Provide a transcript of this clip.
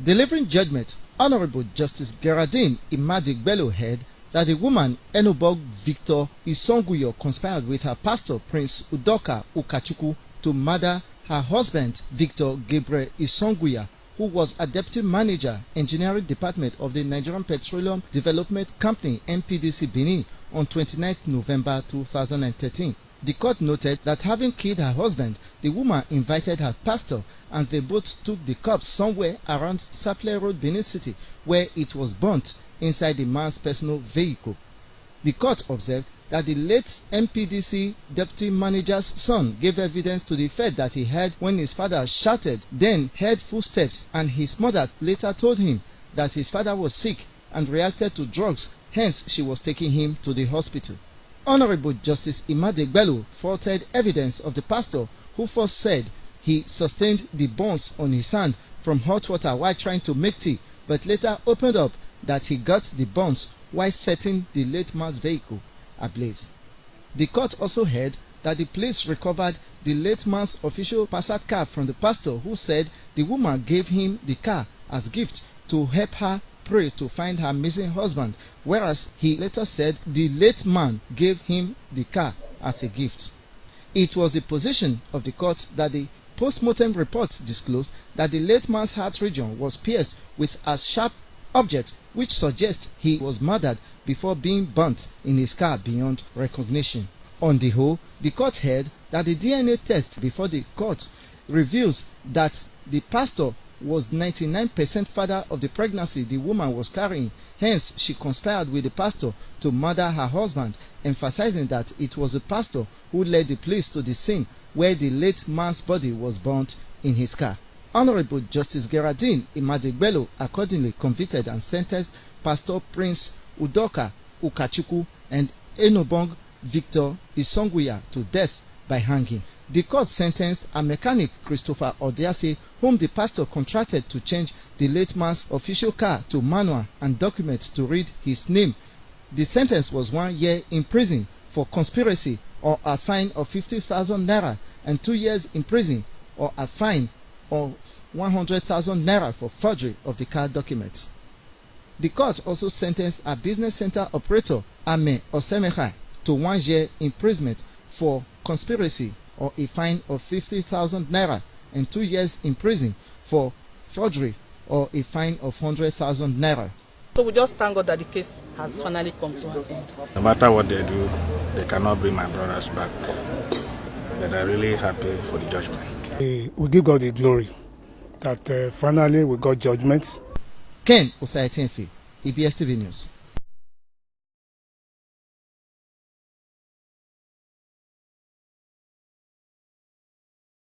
Delivering judgment, Honorable Justice Geraldine Imadigbelu held that the woman Enubong Victor Isonguyo conspired with her pastor Prince Udoka Ukachukwu to murder her husband Victor Gabriel Isonguya, who was a deputy manager, engineering department of the Nigerian Petroleum Development Company (NPDC) Benin on 29 November 2013. The court noted that having killed her husband, the woman invited her pastor and they both took the corpse somewhere around Saple Road, Benin City, where it was burnt inside the man's personal vehicle. The court observed that the late NPDC deputy manager's son gave evidence to the effect that he heard when his father shouted, then heard footsteps, and his mother later told him that his father was sick and reacted to drugs, hence she was taking him to the hospital. Honorable Justice Imadigbelu faulted evidence of the pastor who first said he sustained the burns on his hand from hot water while trying to make tea, but later opened up that he got the burns while setting the late man's vehicle ablaze. The court also heard that the police recovered the late man's official Passat car from the pastor, who said the woman gave him the car as gift to help her pray to find her missing husband, whereas he later said the late man gave him the car as a gift. It was the position of the court that the post-mortem report disclosed that the late man's heart region was pierced with a sharp object, which suggests he was murdered before being burnt in his car beyond recognition. On the whole, the court held that the DNA test before the court reveals that the pastor was 99% father of the pregnancy the woman was carrying. Hence, she conspired with the pastor to murder her husband, emphasizing that it was the pastor who led the police to the scene where the late man's body was burnt in his car. Honorable Justice Geraldine Imadigbelu accordingly convicted and sentenced Pastor Prince Udoka Ukachukwu and Enubong Victor Isonguya to death by hanging. The court sentenced a mechanic, Christopher Odiase, whom the pastor contracted to change the late man's official car to manual and documents to read his name. The sentence was 1 year in prison for conspiracy or a fine of 50,000 naira and 2 years in prison or a fine of 100,000 naira for forgery of the car documents. The court also sentenced a business center operator, Ame Osemehai, to 1 year imprisonment for conspiracy or a fine of 50,000 naira and 2 years in prison for forgery or a fine of 100,000 naira. So we just thank God that the case has finally come to an end. No matter what they do, they cannot bring my brothers back. But I'm really happy for the judgment. We give God the glory that finally we got judgments. Ken Osaitinfi, EBS TV News.